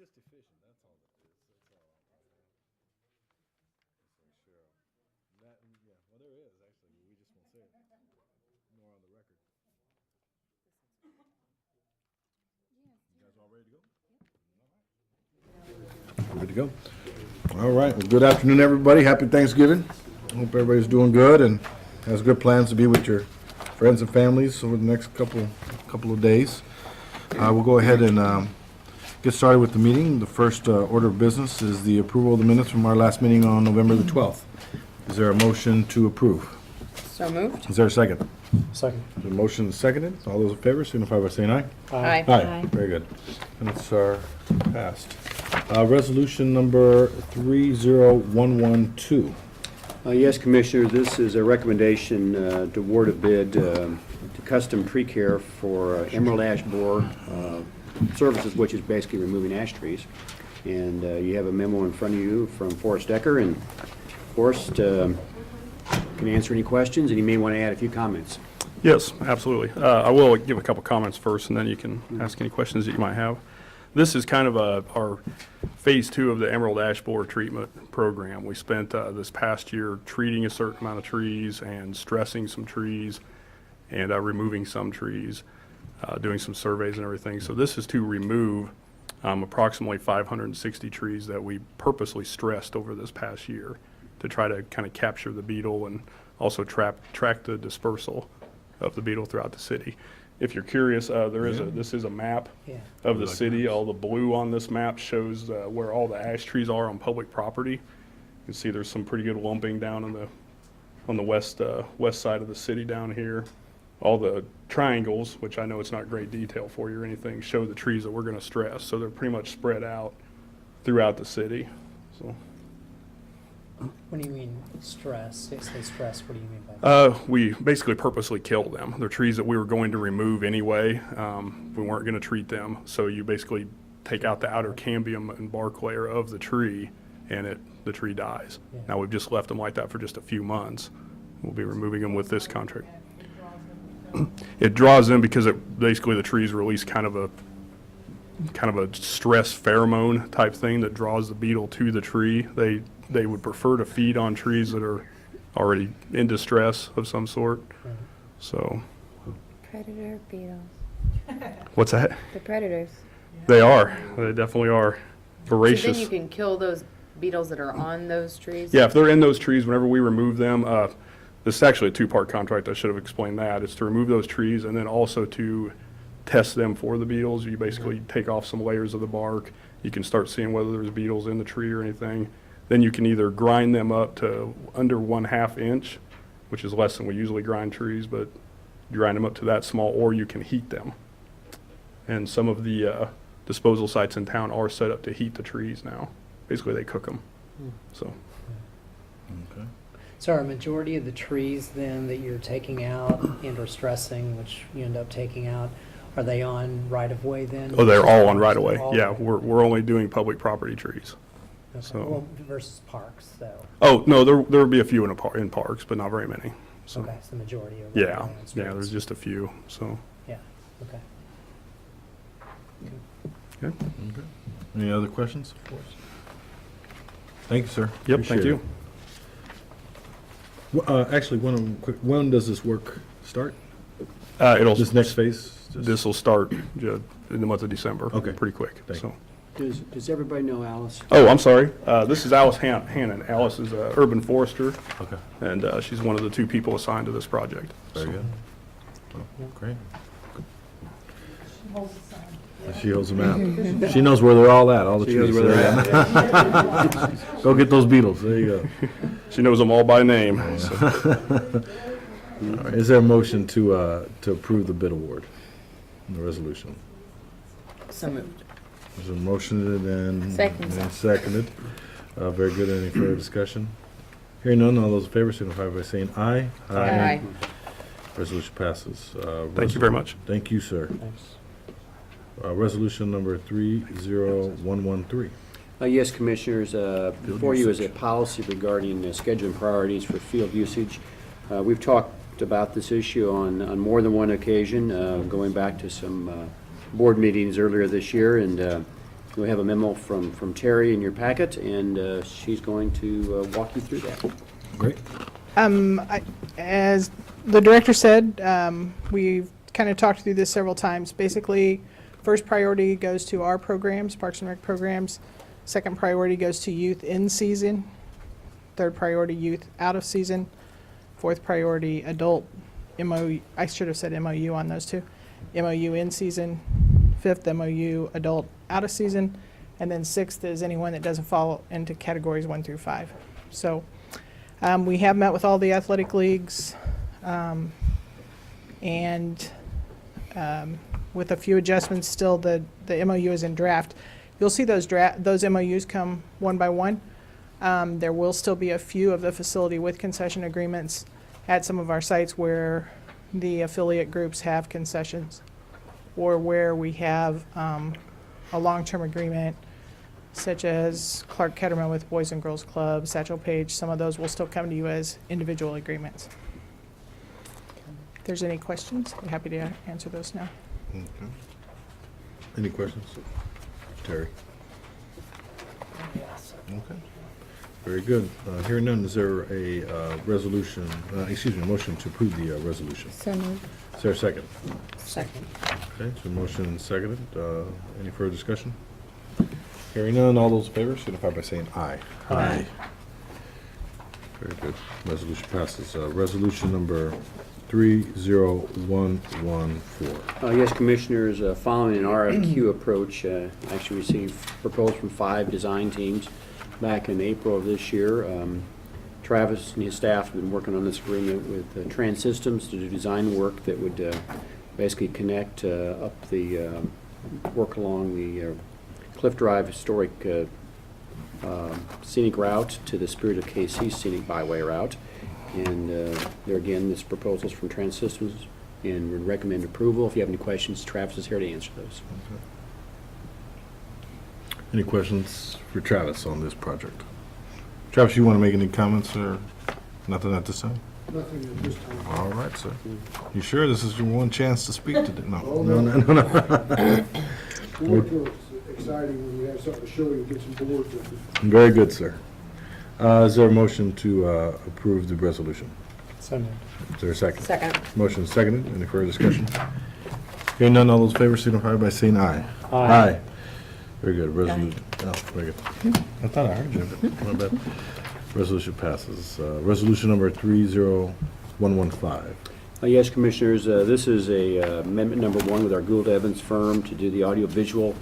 just efficient, that's all it is. That's all. Yeah, well, there is, actually. We just won't say it. More on the record. You guys all ready to go? Good to go. All right. Well, good afternoon, everybody. Happy Thanksgiving. Hope everybody's doing good and has good plans to be with your friends and families over the next couple of days. We'll go ahead and get started with the meeting. The first order of business is the approval of the minutes from our last meeting on November the 12th. Is there a motion to approve? So moved. Is there a second? Second. The motion is seconded. All those in favor signify by saying aye. Aye. Aye. Very good. Minutes are passed. Resolution number 30112. Yes, Commissioner, this is a recommendation to award a bid to custom tree care for emerald ash borer services, which is basically removing ash trees. And you have a memo in front of you from Forrest Decker, and Forrest can answer any questions, and he may want to add a few comments. Yes, absolutely. I will give a couple comments first, and then you can ask any questions that you might have. This is kind of our phase 2 of the emerald ash borer treatment program. We spent this past year treating a certain amount of trees and stressing some trees and removing some trees, doing some surveys and everything. So this is to remove approximately 560 trees that we purposely stressed over this past year to try to kind of capture the beetle and also track the dispersal of the beetle throughout the city. If you're curious, this is a map of the city. All the blue on this map shows where all the ash trees are on public property. You can see there's some pretty good lumping down on the west side of the city down here. All the triangles, which I know it's not great detail for you or anything, show the trees that we're going to stress. So they're pretty much spread out throughout the city. So. What do you mean stress? They say stress, what do you mean by that? We basically purposely kill them. They're trees that we were going to remove anyway. We weren't going to treat them. So you basically take out the outer cambium and bark layer of the tree, and the tree dies. Yeah. Now we've just left them like that for just a few months. We'll be removing them with this contract. It draws in because basically the trees release kind of a stress pheromone type thing that draws the beetle to the tree. They would prefer to feed on trees that are already in distress of some sort. Right. So. Predator beetles. What's that? The predators. They are. They definitely are voracious. So then you can kill those beetles that are on those trees? Yeah, if they're in those trees, whenever we remove them, this is actually a two-part contract. I should have explained that. It's to remove those trees and then also to test them for the beetles. You basically take off some layers of the bark. You can start seeing whether there's beetles in the tree or anything. Then you can either grind them up to under 1/2 inch, which is less than we usually grind trees, but you grind them up to that small, or you can heat them. And some of the disposal sites in town are set up to heat the trees now. Basically, they cook them. So. Okay. So are a majority of the trees then that you're taking out and or stressing, which you end up taking out, are they on right-of-way then? Oh, they're all on right-of-way. All Yeah, right. we're only doing public property trees. Okay. so- Well, versus parks, though. Oh, no, there will be a few in parks, but not very many. So. Okay, so the majority are. Yeah, right-of-way on yeah, streets. there's just a few, so. Yeah, okay. Okay. Okay. Any other questions? Thank you, sir. Yep, thank Appreciate you. it. Actually, when does this work start? This next phase? This will start in the month of December. Okay. Pretty quick, Thank so. Does everybody know Alice? Oh, I'm sorry. This is Alice Hannon. Alice is an urban forester, Okay. and she's one of the 2 people assigned to this project. Very So. good. Well, great. She holds them out. She knows where they're all at, all the She knows trees. where they're at. Go get those beetles. There you go. She knows them all by name. So. All right. Is there a motion to approve the bid award in the resolution? So moved. There's a motion and Second. seconded. Very good. Any further discussion? Hearing none, all those in favor signify by saying aye. Aye. Resolution passes. Thank you very much. Thank you, sir. Thanks. Resolution number 30113. Yes, Commissioners, before you is a policy regarding scheduling priorities for field usage. We've talked about this issue on more than one occasion, going back to some board meetings earlier this year, and We have a memo from Terry in your packet, and she's going to walk you through that. Great. As the director said, we've kind of talked through this several times. Basically, first priority goes to our programs, Parks and Rec programs. Second priority goes to youth in season. Third priority, youth out of season. Fourth priority, adult MOU. I should have said MOU on those two. MOU in season. Fifth, MOU adult out of season. And then sixth is anyone that doesn't fall into categories 1 through 5. So we have met with all the athletic leagues, and with a few adjustments still, the MOU is in draft. You'll see those MOUs come one by one. There will still be a few of the facility with concession agreements at some of our sites where the affiliate groups have concessions, or where we have a long-term agreement, such as Clark Ketterman with Boys and Girls Club, Satchel Paige. Some of those will still come to you as individual agreements. If there's any questions, I'm happy to answer those now. Okay. Any questions? Terry? Okay. Very good. Hearing none, is there a resolution, a motion to approve the resolution? So moved. Is there a second? Second. Okay, so motion and seconded. Any further discussion? Hearing none, all those in favor signify by saying aye. Aye. Very good. Resolution passes. Resolution number 30114. Yes, Commissioners, following an RFQ approach, actually received proposals from 5 design teams back in April of this year. Travis and his staff have been working on this agreement with Trans Systems to do design work that would basically connect up the, work along the Cliff Drive historic scenic route to the Spirit of KC scenic byway route. And there again, this proposal is from Trans Systems and would recommend approval. If you have any questions, Travis is here to answer those. Any questions for Travis on this project? Travis, you want to make any comments or nothing at this time? Nothing at this time. All right, sir. You sure this is your one chance to speak today? No, Oh, no, no. no, no. More till it's exciting when we have something to show you, get some boards with it. Very good, sir. Is there a motion to approve the resolution? So moved. Is there a second? Second. Motion is seconded. Any further discussion? Hearing none, all those in favor signify by saying aye. Aye. Very good. Resolution. Oh, very good. I thought I heard you, but my bad. Resolution passes. Resolution number 30115. Yes, Commissioners, this is a amendment number 1 with our Gould Evans firm to do the audiovisual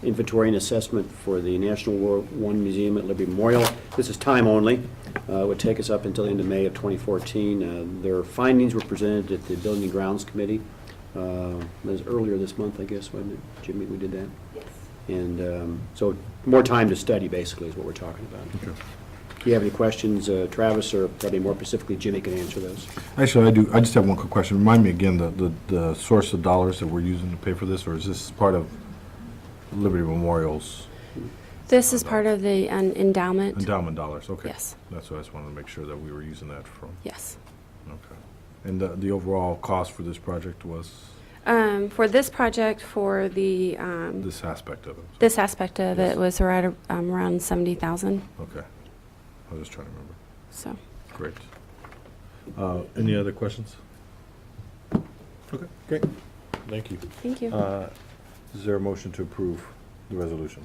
inventory and assessment for the National War I Museum at Liberty Memorial. This is time only. It would take us up until the end of May of 2014. Their findings were presented at the Building and Grounds Committee. It was earlier this month, I guess, wasn't it, Jimmy, we did that? Yes. And so more time to study, basically, is what we're talking about. Okay. If you have any questions, Travis, or probably more specifically, Jimmy can answer those. Actually, I do. I just have one quick question. Remind me again the source of dollars that we're using to pay for this, or is this part of Liberty Memorial's This is part of the endowment. endowment dollars? Okay. Yes. That's what I just wanted to make sure that we were using that from. Yes. Okay. And the overall cost for this project was For this project, for the this aspect of it? this aspect of Yes. it was right around 70,000. Okay. I was just trying to remember. So Great. Any other questions? Okay, great. Thank you. thank you. Is there a motion to approve the resolution?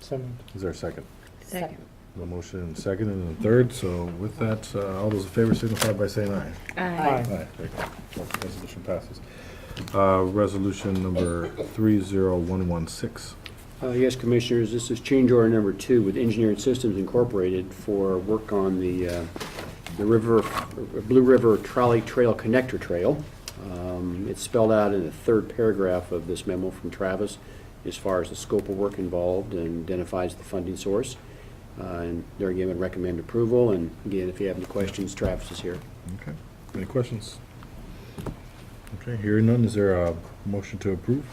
So moved. Is there a second? Second. A motion and second and a third, so with that, all those in favor signify by saying aye. Aye. Aye. Very good. Resolution passes. Resolution number 30116. Yes, Commissioners, this is change order number 2 with Engineered Systems Incorporated for work on the Blue River Trolley Trail Connector Trail. It's spelled out in the 3rd paragraph of this memo from Travis as far as the scope of work involved and identifies the funding source. And there again, would recommend approval. And again, if you have any questions, Travis is here. Okay. Any questions? Okay, hearing none, is there a motion to approve?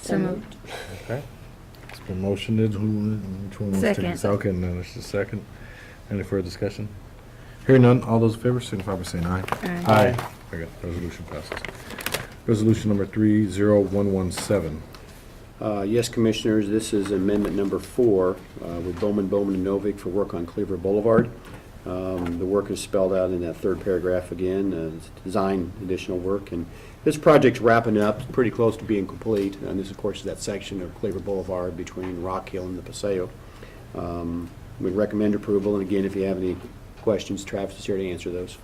So moved. Okay. It's been motioned. Which one wants to take Second. this? Okay, no, it's the second. Any further discussion? Hearing none, all those in favor signify by saying aye. Aye. Very good. Resolution passes. Resolution number 30117. Yes, Commissioners, this is amendment number 4 with Bowman, and Novick for work on Cleaver Boulevard. The work is spelled out in that third paragraph again, it's design additional work. And this project's wrapping up, it's pretty close to being complete. And this, of course, is that section of Cleaver Boulevard between Rock Hill and the Paseo. We recommend approval, and again, if you have any questions, Travis is here to answer those.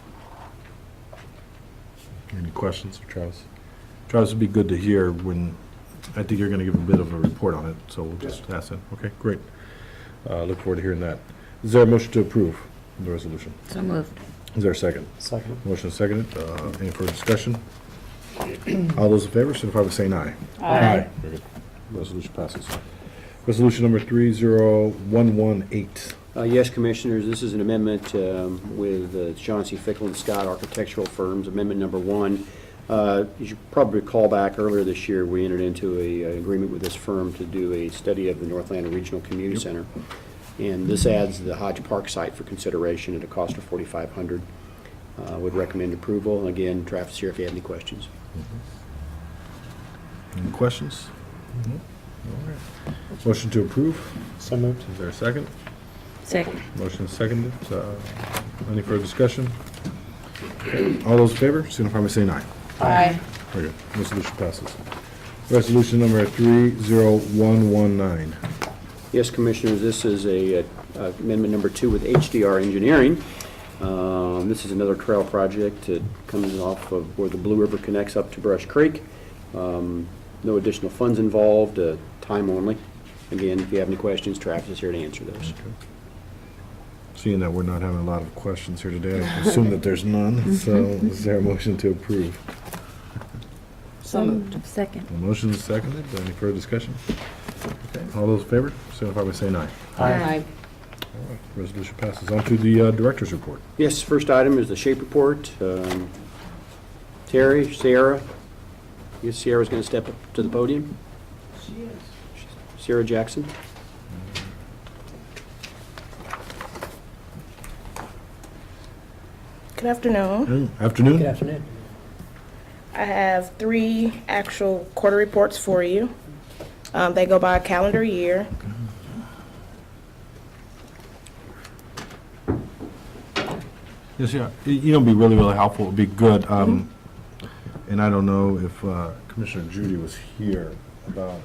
Any questions for Travis? Travis, it'd be good to hear when, I think you're going to give a bit of a report on it, so we'll just ask that. Okay, great. Look forward to hearing that. Is there a motion to approve the resolution? So moved. Is there a second? Second. Motion is seconded. Any further discussion? All those in favor, signify by saying aye. Aye. Very good. Resolution passes. Resolution number 30118. Yes, Commissioners, this is an amendment with Chauncey Fickle and Scott Architectural Firms, amendment number 1. You should probably recall back earlier this year, we entered into an agreement with this firm to do a study of the North Atlanta Regional Community Center. And this adds the Hodge Park site for consideration at a cost of $4,500. Would recommend approval. Again, Travis is here if you have any questions. Any questions? All right. Motion to approve. So moved. Is there a second? Second. Motion is seconded. Any further discussion? Okay. All those in favor, signify by saying aye. Aye. Very good. Resolution passes. Resolution number 30119. Yes, Commissioners, this is amendment number 2 with HDR Engineering. This is another trail project that comes off of where the Blue River connects up to Brush Creek. No additional funds involved, time only. Again, if you have any questions, Travis is here to answer those. Seeing that we're not having a lot of questions here today, I assume that there's none. So is there a motion to approve? So moved. Second. The motion is seconded. Any further discussion? Okay. All those in favor, signify by saying aye. Aye. All right. Resolution passes. On to the director's report. Yes, first item is the shape report. Terry, Sierra. I guess Sierra's going to step up to the podium. She is. Sierra Jackson. Good afternoon. Afternoon. Good afternoon. I have 3 actual quarter reports for you. They go by calendar year. Yes, yeah. You know, it'd be really, really helpful. It'd be good. And I don't know if Commissioner Judy was here about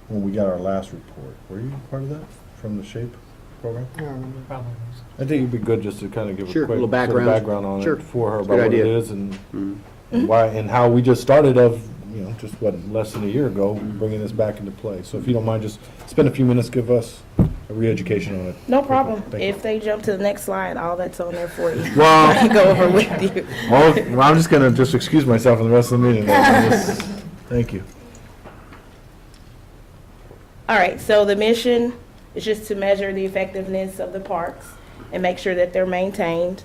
when we got our last report. Were you part of that from the SHAPE program? Probably. I think it'd be good just to kind of give a Sure, quick little sort of background. background on Sure. it for her Good about what it idea. is and why and how we just started just what, less than a year ago, bringing this back into play. So if you don't mind, just spend a few minutes, give us a re-education on it. No problem. Thank you. If they jump to the next slide, all that's on there for you. I Well, can go over with you. well, I'm just gonna just excuse myself for the rest of the meeting. Thank you. All right, so the mission is just to measure the effectiveness of the parks and make sure that they're maintained.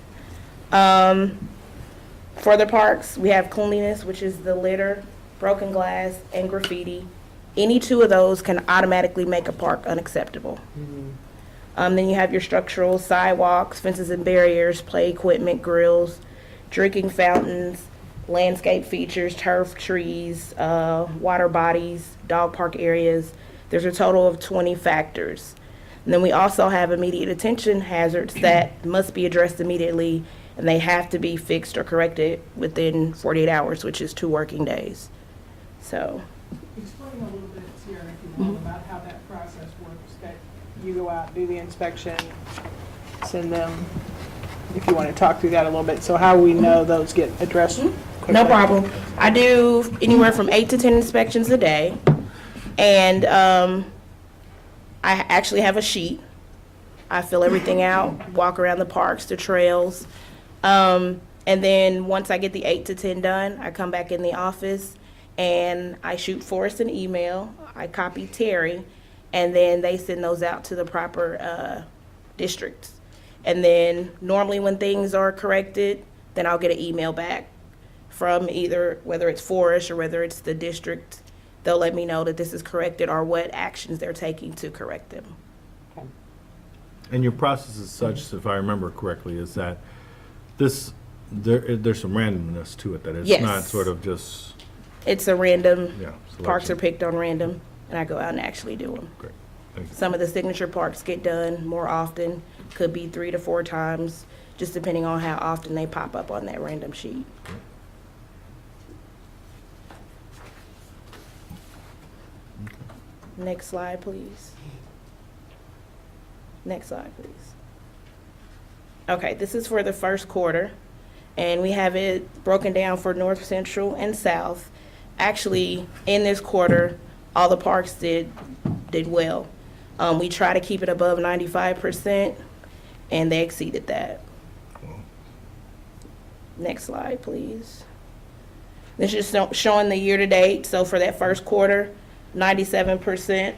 For the parks, we have cleanliness, which is the litter, broken glass, and graffiti. Any 2 of those can automatically make a park unacceptable. Then you have your structural sidewalks, fences and barriers, play equipment, grills, drinking fountains, landscape features, turf, trees, water bodies, dog park areas. There's a total of 20 factors. And then we also have immediate attention hazards that must be addressed immediately, and they have to be fixed or corrected within 48 hours, which is 2 working days. So, Explain a little bit, Sierra, if you will, about how that process works, that you go out, do the inspection, send them, if you want to talk through that a little bit, so how we know those get addressed quickly. no problem. I do anywhere from 8 to 10 inspections a day, and I actually have a sheet. I fill everything out, walk around the parks, the trails, and then once I get the 8 to 10 done, I come back in the office and I shoot Forrest an email. I copy Terry, and then they send those out to the proper districts. And then normally when things are corrected, then I'll get an email back from either, whether it's Forrest or whether it's the district. They'll let me know that this is corrected or what actions they're taking to correct them. And your process is such, if I remember correctly, is that there's some randomness to it, that it's Yes. not sort of just, It's a random, yeah. parks are selection. picked on random. and I go out and actually do them. Great, thank you. Some of the signature parks get done more often, could be 3 to 4 times, just depending on how often they pop up on that random sheet. Next slide, please. Next slide, please. Okay, this is for the first quarter, and we have it broken down for North, Central, and South. Actually, in this quarter, all the parks did well. We try to keep it above 95%, and they exceeded that. Next slide, please. This is showing the year-to-date. So for that first quarter, 97%,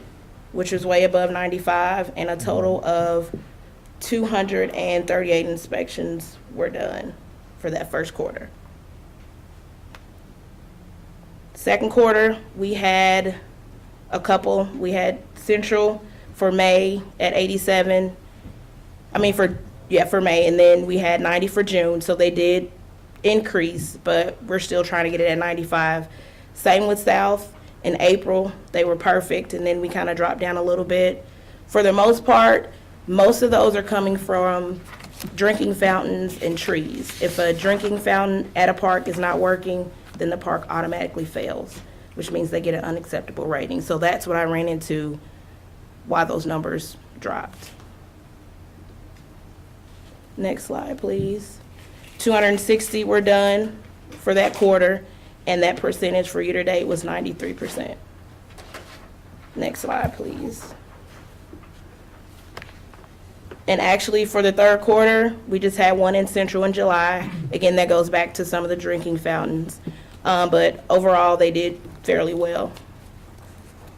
which is way above 95, and a total of 238 inspections were done for that first quarter. Second quarter, we had a couple. We had Central for May at 87. For May, and then we had 90 for June, so they did increase, but we're still trying to get it at 95. Same with South. In April, they were perfect, and then we kind of dropped down a little bit. For the most part, most of those are coming from drinking fountains and trees. If a drinking fountain at a park is not working, then the park automatically fails, which means they get an unacceptable rating. So that's what I ran into, why those numbers dropped. Next slide, please. 260 were done for that quarter, and that percentage for year-to-date was 93%. Next slide, please. And actually, for the third quarter, we just had one in Central in July. Again, that goes back to some of the drinking fountains. But overall, they did fairly well.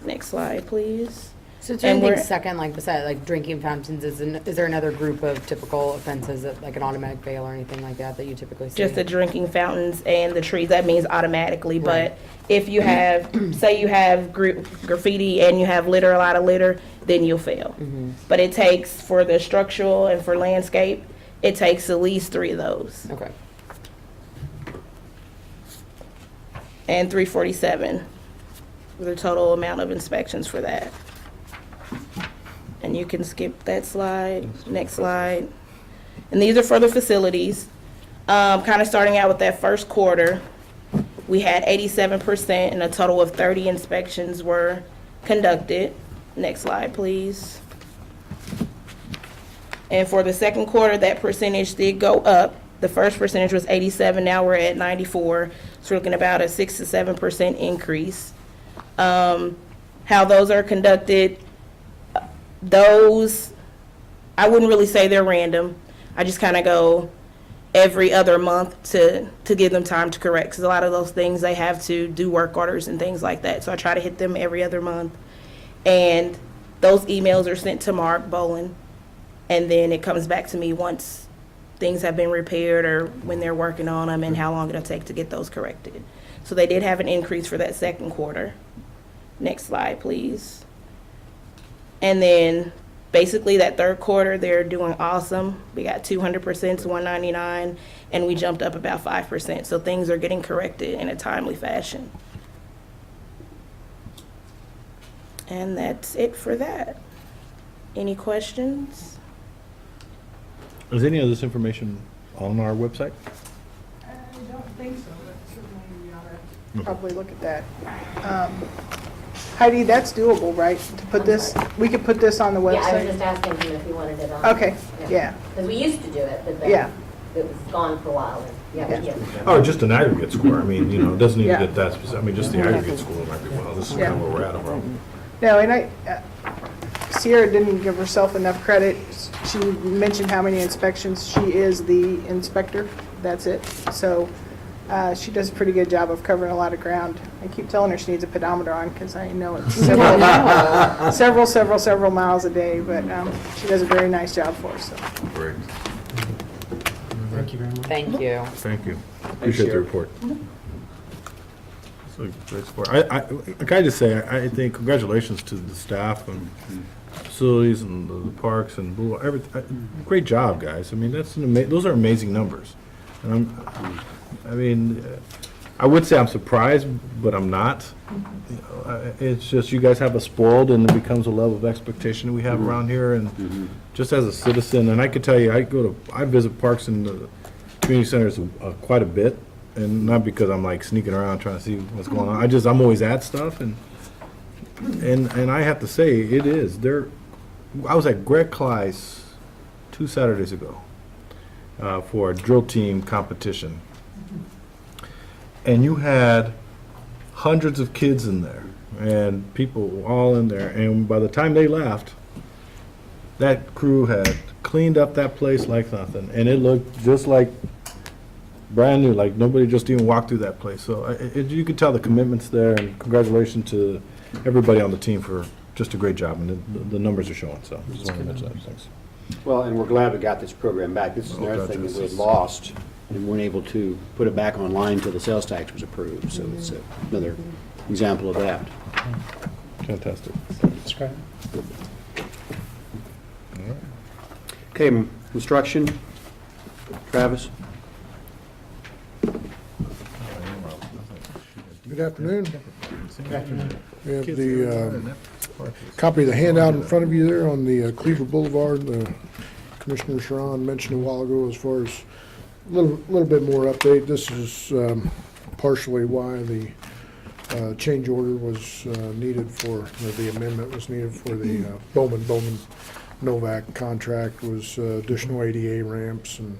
Next slide, please. So is there And anything we're- second, like besides like drinking fountains, is there another group of typical offenses that, like an automatic bail or anything like that you typically see? Just the drinking fountains and the trees, that means automatically. Right. But if you have, say you have graffiti and you have litter, a lot of litter, then you'll fail. But it takes, for the structural and for landscape, it takes at least 3 of those. Okay. And 347, the total amount of inspections for that. And you can skip that slide, next slide. And these are for the facilities. Kind of starting out with that first quarter, we had 87% and a total of 30 inspections were conducted. Next slide, please. And for the second quarter, that percentage did go up. The first percentage was 87, now we're at 94. So we're looking about a 6 to 7% increase. How those are conducted, those, I wouldn't really say they're random. I just kind of go every other month to give them time to correct, because a lot of those things they have to do work orders and things like that. So I try to hit them every other month. And those emails are sent to Mark Bolin, and then it comes back to me once things have been repaired or when they're working on them and how long it'll take to get those corrected. So they did have an increase for that second quarter. Next slide, please. And then basically that third quarter, they're doing awesome. We got 200% to 199, and we jumped up about 5%. So things are getting corrected in a timely fashion. And that's it for that. Any questions? Is any of this information on our website? I don't think so, but certainly we ought to probably look at that. Heidi, that's doable, right? To put this, we could put this on the Yeah, I was website? just asking him if he wanted it on. Okay, yeah. Because we used to do it, but Yeah. then it was gone for a while. And Yeah. Oh, just an aggregate score. I mean, it doesn't need to Yeah. get that specific. I mean, just the aggregate score might be, well, this is kind of where we're at overall. No, and Sierra didn't give herself enough credit. She mentioned how many inspections. She is the inspector. That's it. So she does a pretty good job of covering a lot of ground. I keep telling her she needs a pedometer on because I know it's several miles a day, but she does a very nice job for us. So. Great. Thank you. Thank you. Appreciate the Sheriff. report. So, great support. Can I just say, I think congratulations to the staff and facilities and the parks and Boulevard, everything. Great job, guys. I mean, those are amazing numbers. And I would say I'm surprised, but I'm not. You know, it's just you guys have us spoiled, and it becomes a level of expectation we have around here. And just as a citizen, and I could tell you, I visit parks and the community centers quite a bit, and not because I'm like sneaking around trying to see what's going on. I'm always at stuff, and I have to say it is there. I was at Greg Cly's 2 Saturdays ago for a drill team competition. And you had hundreds of kids in there and people all in there. And by the time they left, that crew had cleaned up that place like nothing. And it looked just like brand new, like nobody just even walked through that place. So you could tell the commitment's there, and congratulations to everybody on the team for just a great job. And the numbers are showing, so just want to mention that. Thanks. Well, and we're glad we got this program back. This is another thing that we had lost and weren't able to put it back online until the sales tax was approved. So it's another example of that. Fantastic. That's great. Okay, construction. Travis? Good afternoon. We have the copy of the handout in front of you there on the Cleaver Boulevard. Commissioner Sharon mentioned a while ago as far as a little bit more update. This is partially why the change order was needed for, or the amendment was needed for the Bowman Novak contract, was additional ADA ramps and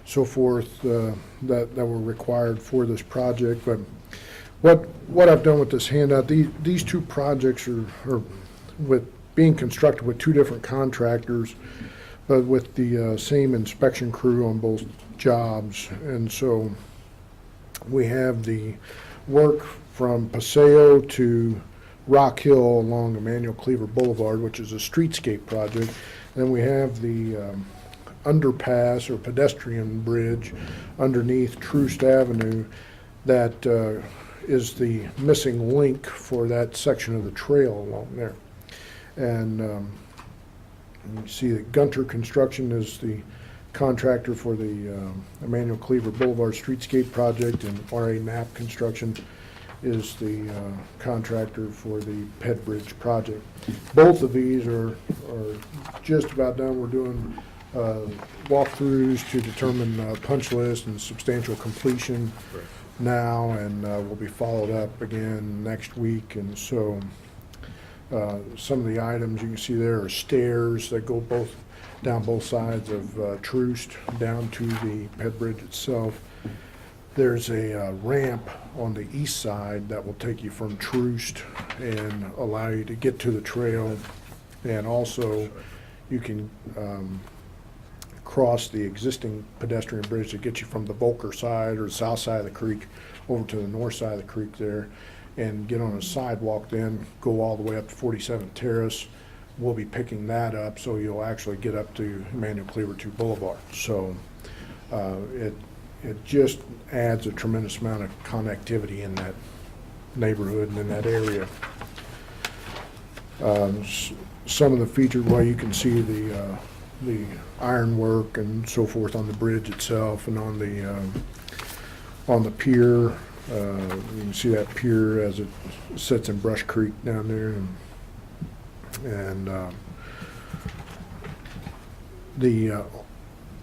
so forth that were required for this project. But what I've done with this handout, these two projects are with being constructed with two different contractors, but with the same inspection crew on both jobs. And so we have the work from Paseo to Rock Hill along Emmanuel Cleaver Boulevard, which is a streetscape project. Then we have the underpass or pedestrian bridge underneath Troost Avenue that is the missing link for that section of the trail along there. And you see that Gunter Construction is the contractor for the Emmanuel Cleaver Boulevard streetscape project, and R.A. Knapp Construction is the contractor for the Ped Bridge project. Both of these are just about done. We're doing walkthroughs to determine punch list and substantial completion now, and will be followed up again next week. And so some of the items you can see there are stairs that go down both sides of Troost down to the Ped Bridge itself. There's a ramp on the east side that will take you from Troost and allow you to get to the trail, and also you can cross the existing pedestrian bridge to get you from the Volker side or the south side of the creek over to the north side of the creek there, and get on a sidewalk, then go all the way up to 47th Terrace. We'll be picking that up, so you'll actually get up to Emmanuel Cleaver 2 Boulevard. So it just adds a tremendous amount of connectivity in that neighborhood and in that area. Some of the features, well, you can see the ironwork and so forth on the bridge itself, and on the pier. You can see that pier as it sits in Brush Creek down there, and the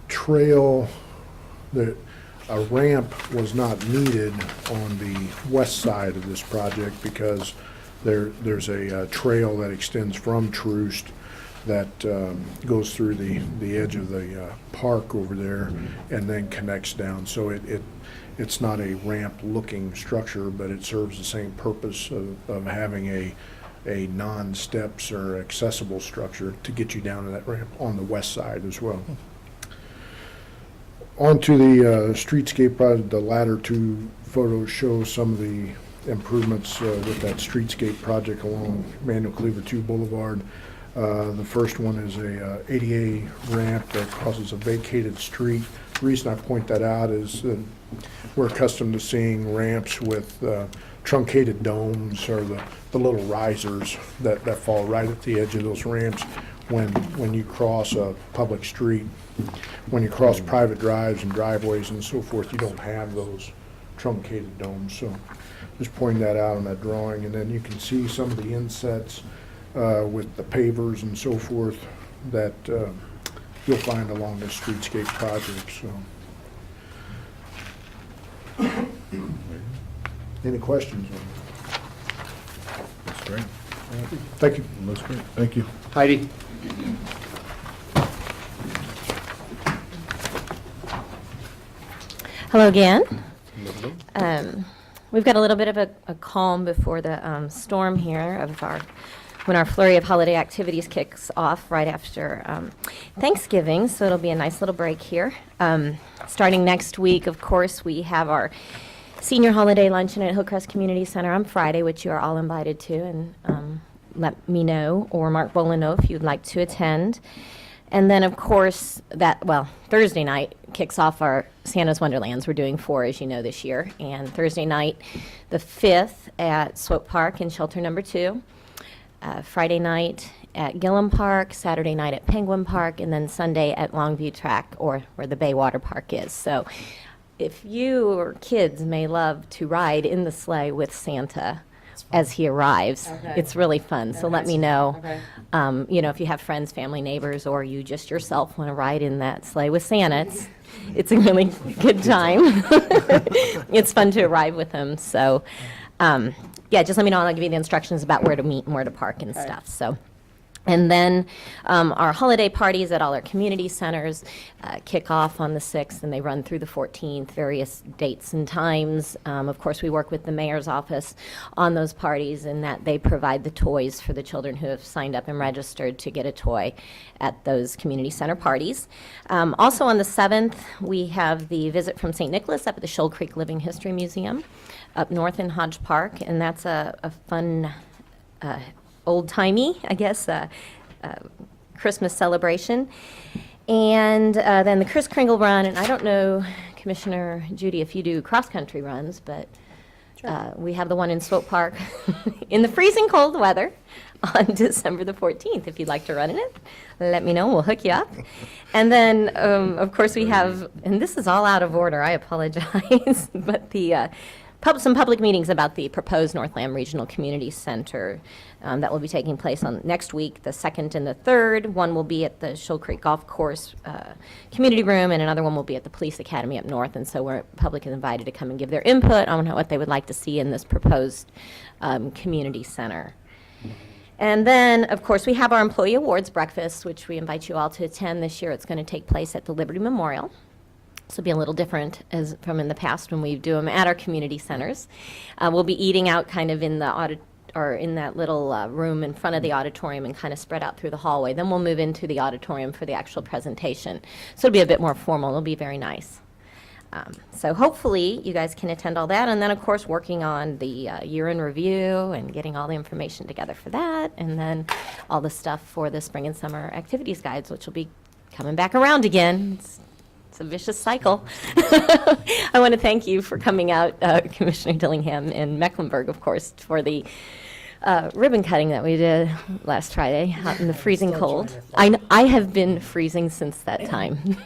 trail, a ramp was not needed on the west side of this project because there's a trail that extends from Troost that goes through the edge of the park over there and then connects down. So it's not a ramp-looking structure, but it serves the same purpose of having a non-steps or accessible structure to get you down to that ramp on the west side as well. Onto the streetscape project, the latter two photos show some of the improvements with that streetscape project along Emmanuel Cleaver 2 Boulevard. The first one is a ADA ramp that crosses a vacated street. The reason I point that out is that we're accustomed to seeing ramps with truncated domes or the little risers that fall right at the edge of those ramps when you cross a public street. When you cross private drives and driveways and so forth, you don't have those truncated domes. So just pointing that out on that drawing, and then you can see some of the insets with the pavers and so forth that you'll find along this streetscape project. So, any questions? That's great. Thank you. Looks great. Thank you. Heidi? Hello again. We've got a little bit of a calm before the storm here when our flurry of holiday activities kicks off right after Thanksgiving, so it'll be a nice little break here. Starting next week, of course, we have our senior holiday luncheon at Hillcrest Community Center on Friday, which you are all invited to, and let me know or Mark Boland know if you'd like to attend. And then, of course, Thursday night kicks off our Santa's Wonderlands. We're doing 4, as you know, this year. And Thursday night, the 5th, at Swope Park in Shelter Number 2. Friday night at Gillum Park, Saturday night at Penguin Park, and then Sunday at Longview Track, or where the Baywater Park is. So if you or kids may love to ride in the sleigh with Santa as he arrives, it's really fun. So let me know. If you have friends, family, neighbors, or you just yourself want to ride in that sleigh with Santa, it's a really good time. It's fun to arrive with him. So, just let me know, and I'll give you the instructions about where to meet and where to park and stuff. So. And then our holiday parties at all our community centers kick off on the 6th, and they run through the 14th, various dates and times. Of course, we work with the mayor's office on those parties, and that they provide the toys for the children who have signed up and registered to get a toy at those community center parties. Also on the 7th, we have the visit from St. Nicholas up at the Shoal Creek Living History Museum up north in Hodge Park, and that's a fun old-timey, I guess, Christmas celebration. And then the Kris Kringle Run, and I don't know, Commissioner Judy, if you do cross-country runs, but we have the one in Swope Park in the freezing cold weather on December the 14th. If you'd like to run in it, let me know. We'll hook you up. And then, of course, we have, and this is all out of order, I apologize, but the some public meetings about the proposed Northland Regional Community Center that will be taking place on next week, the 2nd and the 3rd. One will be at the Shoal Creek Golf Course Community Room, and another one will be at the Police Academy up north. And so we're public is invited to come and give their input on what they would like to see in this proposed community center. And then, of course, we have our Employee Awards Breakfast, which we invite you all to attend this year. It's going to take place at the Liberty Memorial. This will be a little different as from in the past when we do them at our community centers. We'll be eating out kind of in the in that little room in front of the auditorium and kind of spread out through the hallway. Then we'll move into the auditorium for the actual presentation. So it'll be a bit more formal. It'll be very nice. So hopefully you guys can attend all that. And then, of course, working on the year in review and getting all the information together for that. And then all the stuff for the spring and summer activities guides, which will be coming back around again. It's a vicious cycle. I want to thank you for coming out, Commissioner Dillingham and Mecklenburg, of course, for the ribbon cutting that we did last Friday out in the freezing cold. I have been freezing since that time.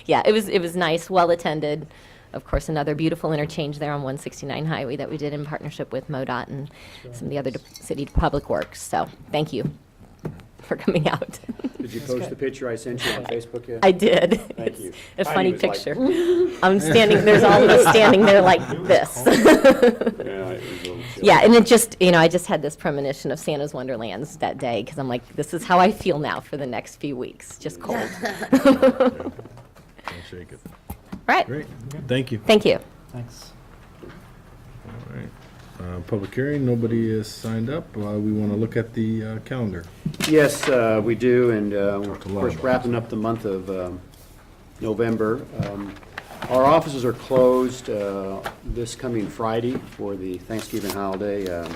Yeah, it was nice, well attended. Of course, another beautiful interchange there on 169 Highway that we did in partnership with MoDOT and some of the other city public works. So thank you for coming out. Did you post the picture I sent you on Facebook yet? I did. Thank you. A Heidi funny was like- picture. I'm standing, there's all of us standing there like this. Yeah, it was a little chilly. Yeah, and it just, I just had this premonition of Santa's Wonderlands that day, because I'm like, this is how I feel now for the next few weeks, just cold. I'll shake it. Right, Great. Thank you. thank you. Thanks. All right. Public hearing, nobody is signed up. We want to look at the calendar. Yes, we do, and we're, Talked a of lot course, about wrapping up the month of November. Our offices are closed this coming Friday for the Thanksgiving holiday.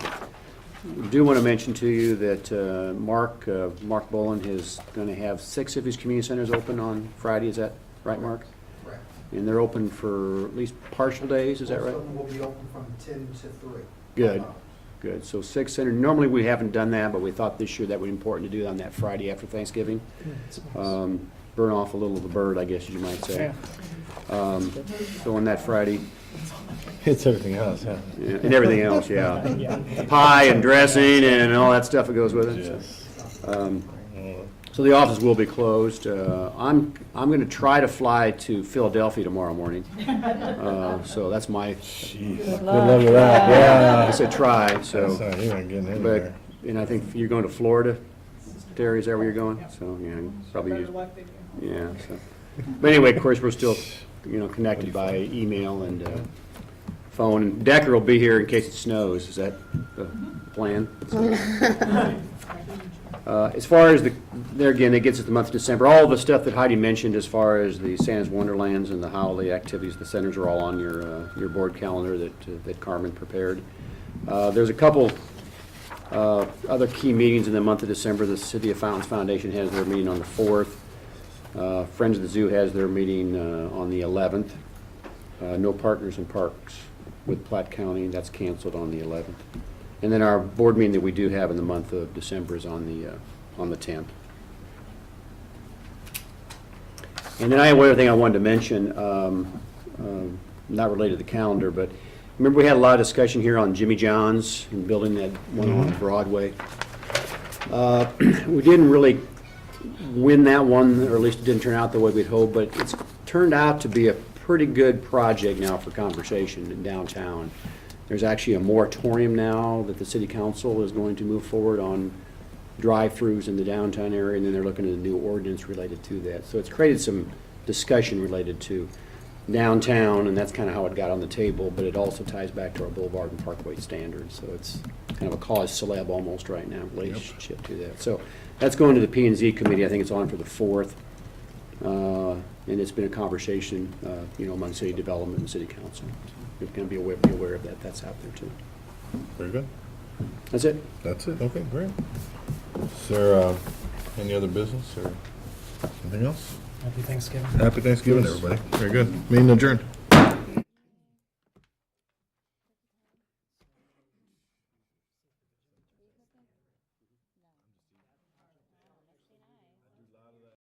We do want to mention to you that Mark Boland is going to have 6 of his community centers open on Friday. Is that right, Mark? Correct. And they're open for at least partial days, is that right? Most of them will be open from 10 to 3. Good, good. So 6 centers. Normally, we haven't done that, but we thought this year that would be important to do on that Friday after Thanksgiving. burn off a little of the bird, I guess you might say. So on that Friday, It's everything else, yeah. yeah, and everything else, yeah. Pie and dressing and all that stuff that goes with it. So the office will be closed. I'm going to try to fly to Philadelphia tomorrow morning. So that's my, Good luck with that, yeah. I said try, so. You ain't getting But, anywhere. and I think you're going to Florida, Terry, is that where you're going? So, yeah, probably, yeah, so. But anyway, of course, we're still, connected by email and phone. And Decker will be here in case it snows. Is that the plan? As far as there again, it gets us the month of December. All the stuff that Heidi mentioned as far as the Santa's Wonderlands and the holiday activities, the centers are all on your board calendar that Carmen prepared. There's a couple other key meetings in the month of December. The City of Fountains Foundation has their meeting on the 4th. Friends of the Zoo has their meeting on the 11th. No Partners in Parks with Platte County, that's canceled on the 11th. And then our board meeting that we do have in the month of December is on the 10th. And then I have one other thing I wanted to mention, not related to the calendar, but remember we had a lot of discussion here on Jimmy John's and building that one on Broadway. We didn't really win that one, or at least it didn't turn out the way we'd hoped, but it's turned out to be a pretty good project now for conversation in downtown. There's actually a moratorium now that the city council is going to move forward on drive-throughs in the downtown area, and then they're looking at a new ordinance related to that. So it's created some discussion related to downtown, and that's kind of how it got on the table, but it also ties back to our Boulevard and Parkway standards. So it's kind of a cause celeb almost right now, relationship to that. So that's going to the P&Z committee. I think it's on for the 4th. And it's been a conversation, among city development and city council. You're going to be aware of that. That's out there too. Very good. That's it. That's it, okay, great. Is there any other business or anything else? Happy Thanksgiving. Happy Thanksgiving, everybody. Very good. Meeting adjourned.